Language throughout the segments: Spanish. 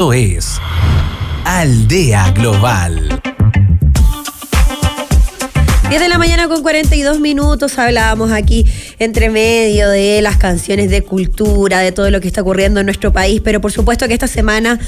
Esto es Aldea Global. 10 de la mañana con 42 minutos, hablábamos aquí entre medio de las canciones de cultura, de todo lo que está ocurriendo en nuestro país, pero por supuesto que esta semana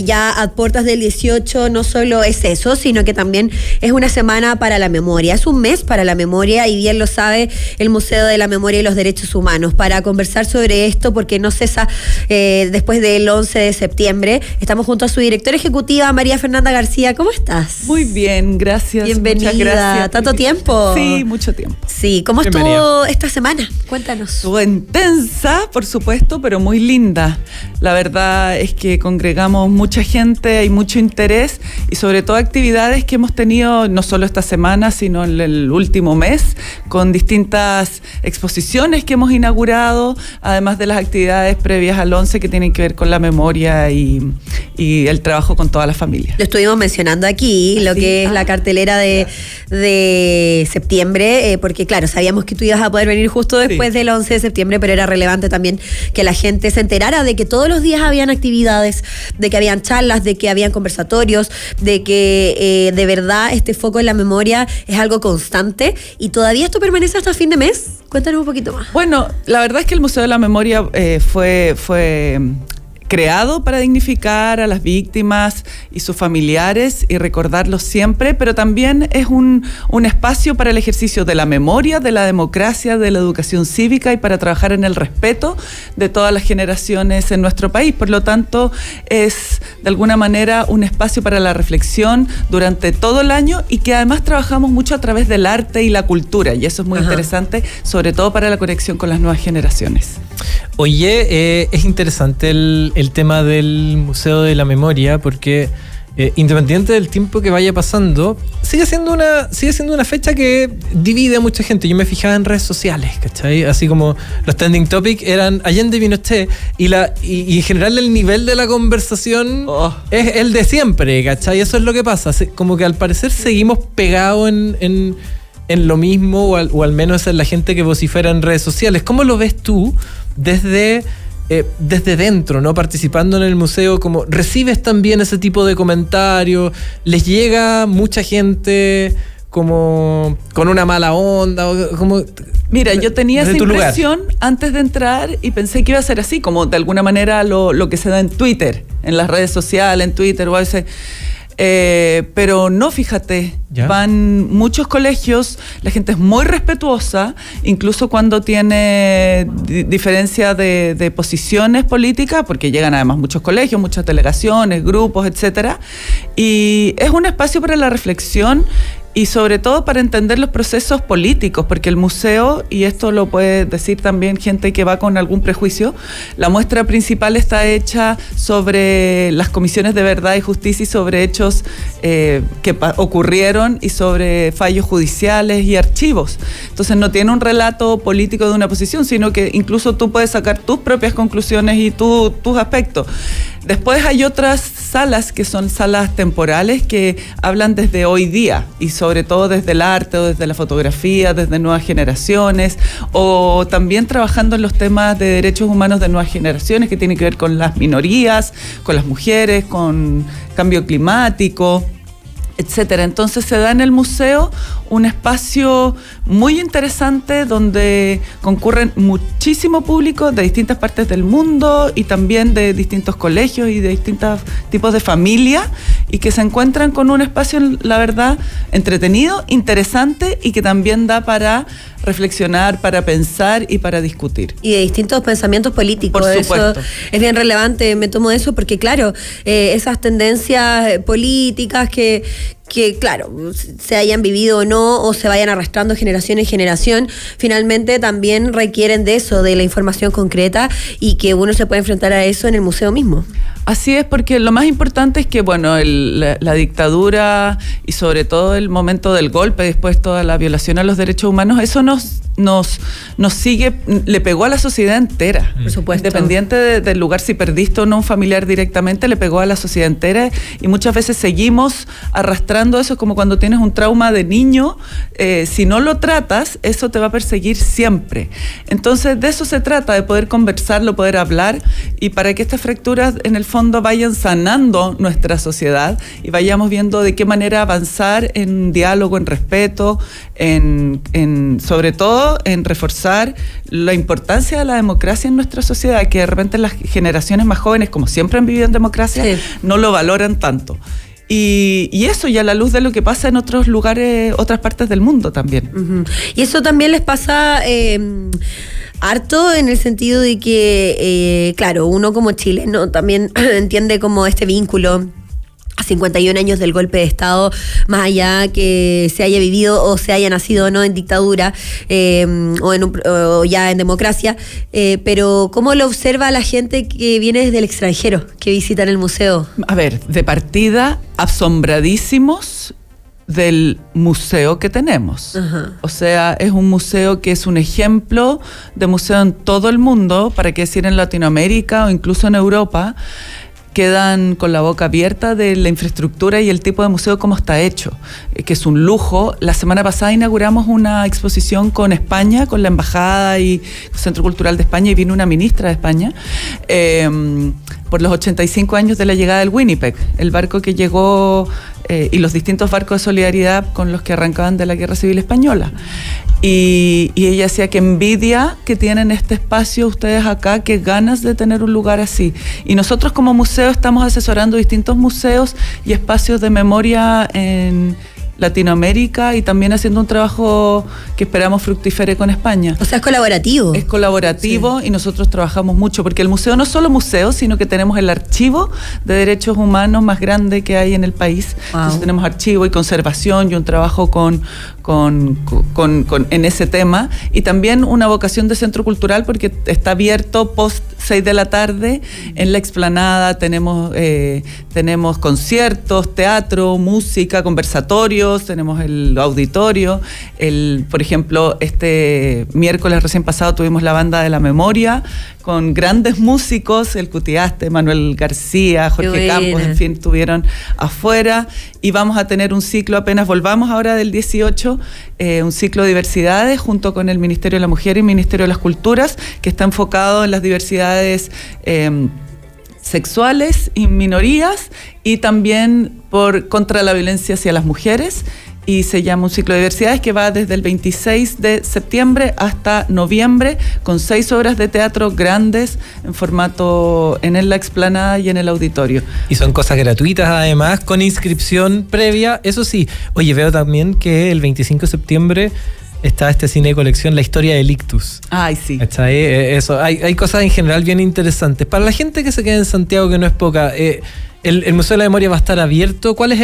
ya a puertas del 18 no solo es eso, sino que también es una semana para la memoria, es un mes para la memoria y bien lo sabe el Museo de la Memoria y los Derechos Humanos. Para conversar sobre esto, porque no cesa después del 11 de septiembre, estamos junto a su directora ejecutiva, María Fernanda García. ¿Cómo estás? Muy bien, gracias. Bienvenida. Muchas gracias. ¿Tanto tiempo? Sí, mucho tiempo. Sí, ¿cómo estuvo esta semana? Cuéntanos. Estuvo intensa, por supuesto, pero muy linda. La verdad es que congregamos mucha gente, hay mucho interés y sobre todo actividades que hemos tenido no solo esta semana, sino en el último mes, con distintas exposiciones que hemos inaugurado, además de las actividades previas al 11 que tienen que ver con la memoria y el trabajo con toda la familia. Lo estuvimos mencionando aquí, lo que es la cartelera de septiembre, porque claro, sabíamos que tú ibas a poder venir justo después del 11 de septiembre, pero era relevante también que la gente se enterara de que todos los días habían actividades, de que habían charlas, de que habían conversatorios, de que de verdad este foco en la memoria es algo constante. ¿Y todavía esto permanece hasta fin de mes? Cuéntanos un poquito más. Bueno, la verdad es que el Museo de la Memoria fue creado para dignificar a las víctimas y sus familiares y recordarlos siempre, pero también es un espacio para el ejercicio de la memoria, de la democracia, de la educación cívica y para trabajar en el respeto de todas las generaciones en nuestro país. Por lo tanto, es de alguna manera un espacio para la reflexión durante todo el año y que además trabajamos mucho a través del arte y la cultura, y eso es muy interesante, sobre todo para la conexión con las nuevas generaciones. Oye, es interesante el tema del Museo de la Memoria porque independiente del tiempo que vaya pasando, sigue siendo una fecha que divide a mucha gente. Yo me fijaba en redes sociales, ¿cachai? Así como los trending topics eran Allende Pinochet y en general el nivel de la conversación es el de siempre, ¿cachai? Eso es lo que pasa, como que al parecer seguimos pegados en lo mismo o al menos esa es la gente que vocifera en redes sociales. ¿Cómo lo ves tú desde dentro, ¿no? Participando en el museo, como recibes también ese tipo de comentarios, les llega mucha gente como con una mala onda, como... Mira, yo tenía esa impresión antes de entrar y pensé que iba a ser así, como de alguna manera lo que se da en Twitter, en las redes sociales, en Twitter o a veces... pero no, fíjate, van muchos colegios, la gente es muy respetuosa, incluso cuando tiene diferencia de posiciones políticas, porque llegan además muchos colegios, muchas delegaciones, grupos, etcétera, y es un espacio para la reflexión y sobre todo para entender los procesos políticos, porque el museo, y esto lo puede decir también gente que va con algún prejuicio, la muestra principal está hecha sobre las comisiones de verdad y justicia y sobre hechos que ocurrieron y sobre fallos judiciales y archivos. Entonces no tiene un relato político de una posición, sino que incluso tú puedes sacar tus propias conclusiones y tus aspectos. Después hay otras salas que son salas temporales que hablan desde hoy día y sobre todo desde el arte o desde la fotografía, desde nuevas generaciones o también trabajando en los temas de derechos humanos de nuevas generaciones que tienen que ver con las minorías, con las mujeres, con cambio climático, etcétera. Entonces se da en el museo un espacio muy interesante donde concurren muchísimo público de distintas partes del mundo y también de distintos colegios y de distintos tipos de familia y que se encuentran con un espacio, la verdad, entretenido, interesante y que también da para reflexionar, para pensar y para discutir. Y de distintos pensamientos políticos. Por supuesto. Eso es bien relevante, me tomo eso porque claro, esas tendencias políticas que claro, se hayan vivido o no, o se vayan arrastrando generación en generación, finalmente también requieren de eso, de la información concreta y que uno se puede enfrentar a eso en el museo mismo. Así es, porque lo más importante es que, bueno, la dictadura y sobre todo el momento del golpe, después toda la violación a los derechos humanos, eso nos sigue, le pegó a la sociedad entera. Por supuesto. Independiente del lugar, si perdiste o no un familiar directamente, le pegó a la sociedad entera y muchas veces seguimos arrastrando arrastrando eso, es como cuando tienes un trauma de niño, si no lo tratas, eso te va a perseguir siempre. Entonces de eso se trata, de poder conversarlo, poder hablar, y para que estas fracturas en el fondo vayan sanando nuestra sociedad y vayamos viendo de qué manera avanzar en diálogo, en respeto, sobre todo en reforzar la importancia de la democracia en nuestra sociedad, que de repente las generaciones más jóvenes, como siempre han vivido en democracia, sí, no lo valoran tanto. Y eso, y a la luz de lo que pasa en otros lugares, otras partes del mundo también. Uh-huh. Y eso también les pasa harto, en el sentido de que, claro, uno como chileno también entiende como este vínculo a 51 años del golpe de Estado, más allá que se haya vivido o se haya nacido no en dictadura, o ya en democracia, pero ¿cómo lo observa la gente que viene desde el extranjero, que visitan el museo? A ver, de partida, asombradísimos del museo que tenemos. Uh-huh. O sea, es un museo que es un ejemplo de museo en todo el mundo, para qué decir en Latinoamérica o incluso en Europa. Quedan con la boca abierta de la infraestructura y el tipo de museo como está hecho, que es un lujo. La semana pasada inauguramos una exposición con España, con la Embajada y el Centro Cultural de España, y vino una ministra de España, por los 85 años de la llegada del Winnipeg, el barco que llegó, y los distintos barcos de solidaridad con los que arrancaban de la Guerra Civil Española. Y ella decía que envidia que tienen este espacio ustedes acá, que ganas de tener un lugar así. Y nosotros como museo estamos asesorando distintos museos y espacios de memoria en Latinoamérica, y también haciendo un trabajo que esperamos fructifere con España. O sea, es colaborativo. Es colaborativo, sí. Y nosotros trabajamos mucho, porque el museo no es solo museo, sino que tenemos el archivo de derechos humanos más grande que hay en el país. Wow. Entonces tenemos archivo y conservación y un trabajo en ese tema, y también una vocación de centro cultural, porque está abierto post 6 de la tarde en la explanada. Tenemos conciertos, teatro, música, conversatorios, tenemos el auditorio. Por ejemplo, este miércoles recién pasado tuvimos la Banda de la Memoria con grandes músicos, el Cutiaste, Manuel García, Jorge Campos, en fin, estuvieron afuera. Y vamos a tener un ciclo, apenas volvamos ahora del 18, un ciclo de diversidades junto con el Ministerio de la Mujer y el Ministerio de las Culturas, que está enfocado en las diversidades sexuales y minorías, y también contra la violencia hacia las mujeres. Y se llama un ciclo de diversidades que va desde el 26 de septiembre hasta noviembre, con 6 obras de teatro grandes en formato en la explanada y en el auditorio. Y son cosas gratuitas, además, con inscripción previa. Eso sí, oye, veo también que el 25 de septiembre está este cine de colección, La Historia del Ictus. Ay, sí. Está ahí, eso. Hay cosas en general bien interesantes. Para la gente que se queda en Santiago, que no es poca, el Museo de la Memoria va a estar abierto. ¿Cuál es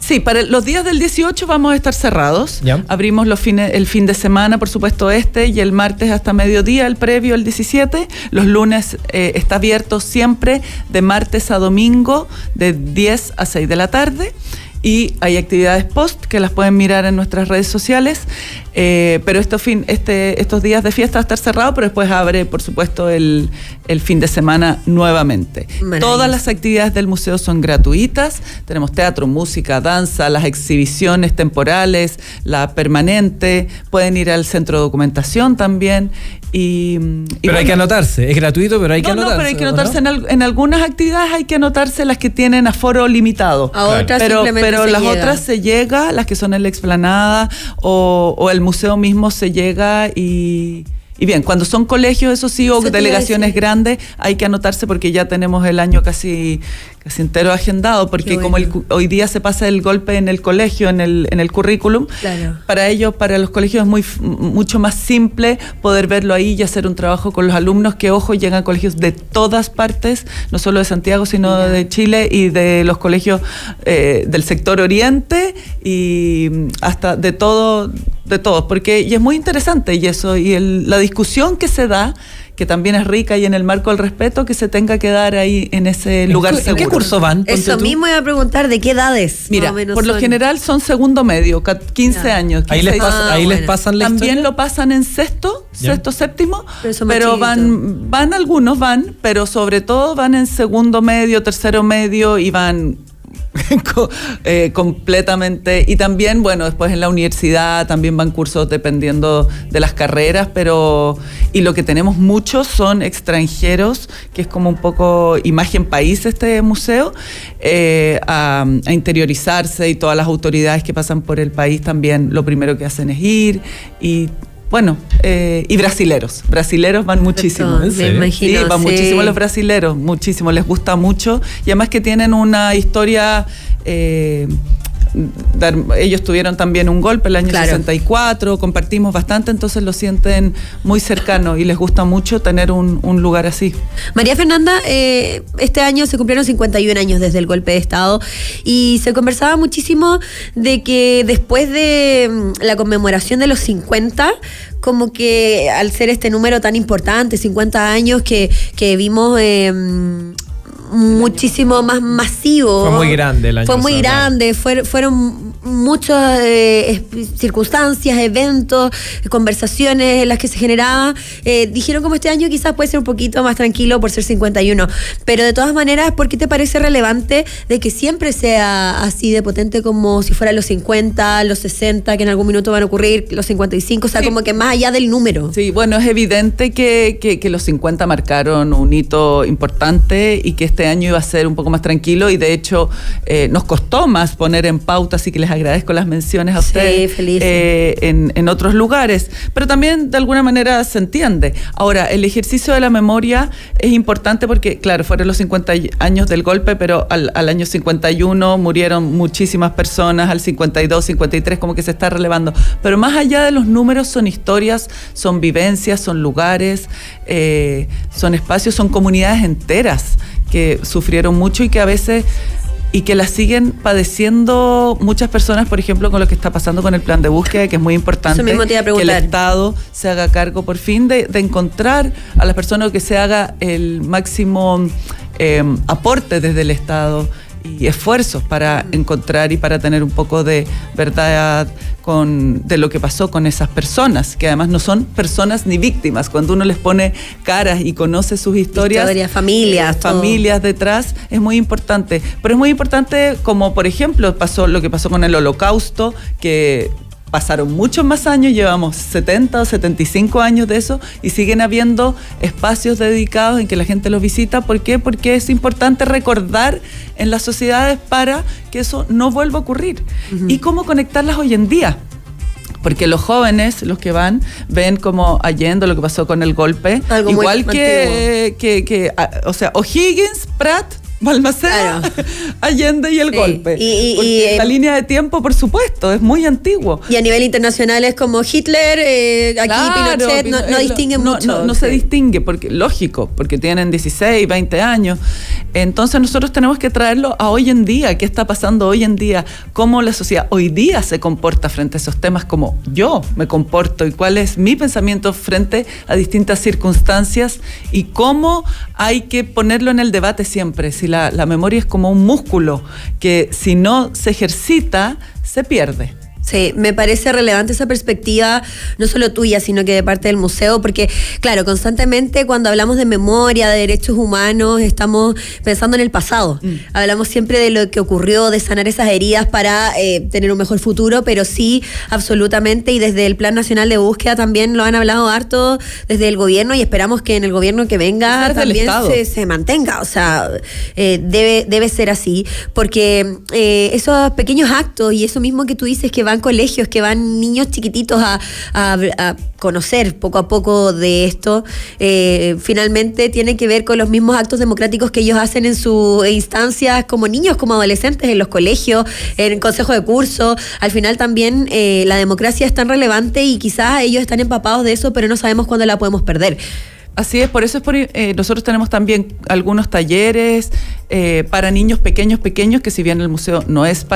Sí, para los días del 18 vamos a estar cerrados. ¿Ya? Abrimos el fin de semana, por supuesto, y el martes hasta mediodía, el previo, el 17. Los lunes está abierto siempre de martes a domingo, de 10 a 6 de la tarde. Y hay actividades post que las pueden mirar en nuestras redes sociales, pero estos días de fiesta va a estar cerrado, pero después abre, por supuesto, el fin de semana nuevamente. Todas las actividades del museo son gratuitas. Tenemos teatro, música, danza, las exhibiciones temporales, la permanente. Pueden ir al centro de documentación también. Pero hay que anotarse, es gratuito, pero hay que anotarse. No, pero hay que anotarse, ¿no? En algunas actividades hay que anotarse las que tienen aforo limitado. A otras pero las otras se llega, las que son en la explanada o el museo mismo se llega y bien, cuando son colegios, eso sí, o delegaciones grandes, hay que anotarse, porque ya tenemos el año casi entero agendado, porque como hoy día se pasa el golpe en el colegio, en el currículum, claro. Para los colegios es mucho más simple poder verlo ahí y hacer un trabajo con los alumnos, que, ojo, llegan colegios de todas partes, no solo de Santiago, sino de Chile, y de los colegios del sector oriente, y hasta de todo, porque y es muy interesante, y eso, y la discusión que se da, que también es rica, y en el marco del respeto que se tenga que dar ahí en ese lugar seguro. ¿En qué curso van? Eso mismo iba a preguntar, ¿de qué edades? Mira, por lo general son segundo medio, 15 años. 15, ahí les pasan la También historia. Lo pasan en sexto, séptimo, pero van algunos, pero sobre todo van en segundo medio, tercero medio, y van completamente. Y también, bueno, después en la universidad también van cursos dependiendo de las carreras, y lo que tenemos muchos son extranjeros, que es como un poco imagen país este museo, a interiorizarse, y todas las autoridades que pasan por el país también lo primero que hacen es ir, y bueno, y brasileros van muchísimo. Me imagino, sí, van muchísimo los brasileros, muchísimo, les gusta mucho, y además que tienen una historia, ellos tuvieron también un golpe el año 64, compartimos bastante, entonces lo sienten muy cercano y les gusta mucho tener un lugar así. María Fernanda, este año se cumplieron 51 años desde el golpe de Estado, y se conversaba muchísimo de que después de la conmemoración de los 50, como que al ser este número tan importante, 50 años, que vimos muchísimo más masivo. Fue muy grande el año. Fue muy grande, fueron muchas circunstancias, eventos, conversaciones en las que se generaba. Dijeron como este año quizás puede ser un poquito más tranquilo por ser 51, pero de todas maneras, ¿por qué te parece relevante de que siempre sea así de potente como si fuera los 50, los 60, que en algún minuto van a ocurrir, los 55, o sea, como que más allá del número? Sí, bueno, es evidente que los 50 marcaron un hito importante y que este año iba a ser un poco más tranquilo, y de hecho nos costó más poner en pauta, así que les agradezco las menciones a ustedes en otros lugares, pero también de alguna manera se entiende. Ahora, el ejercicio de la memoria es importante porque, claro, fueron los 50 años del golpe, pero al año 51 murieron muchísimas personas, al 52, 53, como que se está relevando, pero más allá de los números son historias, son vivencias, son lugares, son espacios, son comunidades enteras que sufrieron mucho y que a veces que las siguen padeciendo muchas personas, por ejemplo, con lo que está pasando con el plan de búsqueda, que es muy importante que el Estado se haga cargo por fin de encontrar a las personas, que se haga el máximo aporte desde el Estado y esfuerzos para encontrar y para tener un poco de verdad de lo que pasó con esas personas, que además no son personas ni víctimas. Cuando uno les pone caras y conoce sus historias, familias detrás, es muy importante. Pero es muy importante, como por ejemplo lo que pasó con el Holocausto, que pasaron muchos más años, llevamos 70 o 75 años de eso, y siguen habiendo espacios dedicados en que la gente los visita. ¿Por qué? Porque es importante recordar en las sociedades para que eso no vuelva a ocurrir. Y cómo conectarlas hoy en día. Porque los jóvenes, los que ven como Allende, lo que pasó con el golpe, algo igual o sea, O'Higgins, Prat, Balmaceda, Allende y el golpe. Y la línea de tiempo, por supuesto, es muy antiguo. Y a nivel internacional es como Hitler, Pinochet, no distinguen mucho. No se distingue, porque tienen 16, 20 años. Entonces nosotros tenemos que traerlo a hoy en día. ¿Qué está pasando hoy en día? ¿Cómo la sociedad hoy día se comporta frente a esos temas? ¿Cómo yo me comporto? ¿Y cuál es mi pensamiento frente a distintas circunstancias? ¿Y cómo hay que ponerlo en el debate siempre? Si la memoria es como un músculo que si no se ejercita, se pierde. Sí, me parece relevante esa perspectiva, no solo tuya, sino que de parte del museo, porque, claro, constantemente cuando hablamos de memoria, de derechos humanos, estamos pensando en el pasado. Hablamos siempre de lo que ocurrió, de sanar esas heridas para tener un mejor futuro, pero sí, absolutamente, y desde el Plan Nacional de Búsqueda también lo han hablado harto desde el gobierno, y esperamos que en el gobierno que venga también se mantenga. O sea, debe ser así, porque esos pequeños actos y eso mismo que tú dices, que van colegios, que van niños chiquititos a conocer poco a poco de esto, finalmente tiene que ver con los mismos actos democráticos que ellos hacen en sus instancias como niños, como adolescentes, en los colegios, en el consejo de curso. Al final también la democracia es tan relevante y quizás ellos están empapados de eso, pero no sabemos cuándo la podemos perder. Así es, por eso nosotros tenemos también algunos talleres para niños pequeños, que si bien el museo no es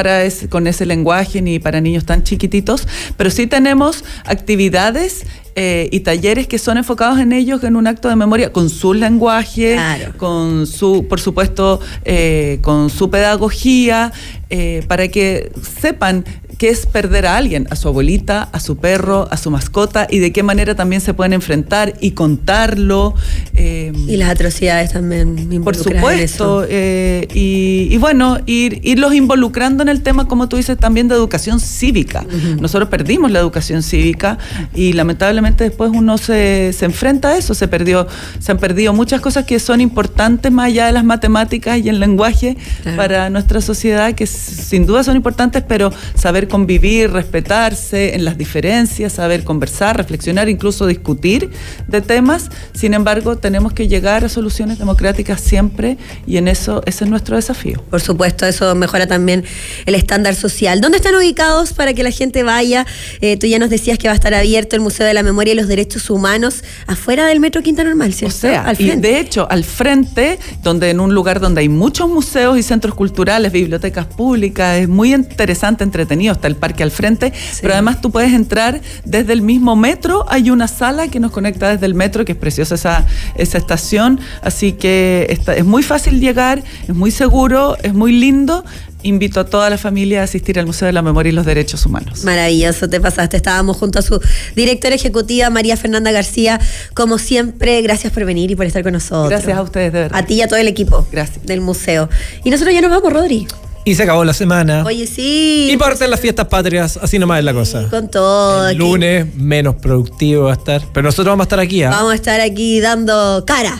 con ese lenguaje ni para niños tan chiquititos, pero sí tenemos actividades y talleres que son enfocados en ellos en un acto de memoria, con su lenguaje, con su, por supuesto, con su pedagogía, para que sepan qué es perder a alguien, a su abuelita, a su perro, a su mascota, y de qué manera también se pueden enfrentar y contarlo. Y las atrocidades también por supuesto, Y bueno, irlos involucrando en el tema, como tú dices, también de educación cívica. Nosotros perdimos la educación cívica y lamentablemente después uno se enfrenta a eso. Se han perdido muchas cosas que son importantes más allá de las matemáticas y el lenguaje para nuestra sociedad, que sin duda son importantes, pero saber convivir, respetarse en las diferencias, saber conversar, reflexionar, incluso discutir de temas. Sin embargo, tenemos que llegar a soluciones democráticas siempre, y en eso ese es nuestro desafío. Por supuesto, eso mejora también el estándar social. ¿Dónde están ubicados para que la gente vaya? Tú ya nos decías que va a estar abierto el Museo de la Memoria y los Derechos Humanos afuera del Metro Quinta Normal, ¿cierto? O sea, al frente. Y de hecho, al frente, en un lugar donde hay muchos museos y centros culturales, bibliotecas públicas, es muy interesante, entretenido, está el parque al frente, pero además tú puedes entrar desde el mismo metro, hay una sala que nos conecta desde el metro, que es preciosa esa estación, así que es muy fácil llegar, es muy seguro, es muy lindo. Invito a toda la familia a asistir al Museo de la Memoria y los Derechos Humanos. Maravilloso, te pasaste. Estábamos junto a su directora ejecutiva, María Fernanda García. Como siempre, gracias por venir y por estar con nosotros. Gracias a ustedes, de verdad. A ti y a todo el equipo del museo. Y nosotros ya nos vamos, Rodri. Y se acabó la semana. Oye, sí. Y parten las fiestas patrias, así nomás es la cosa. Con todo. El lunes, menos productivo va a estar. Pero nosotros vamos a estar aquí, ¿eh? Vamos a estar aquí dando cara,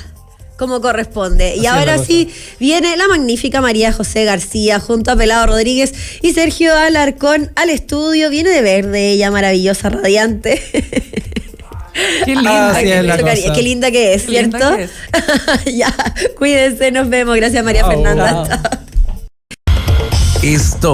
como corresponde. Así y ahora sí viene la magnífica María José García junto a Pelado Rodríguez y Sergio Alarcón al estudio. Viene de verde, ella maravillosa, radiante. Qué linda, qué linda que es, ¿cierto? Que es. Ya, cuídense, nos vemos. Gracias, María Fernanda. Esto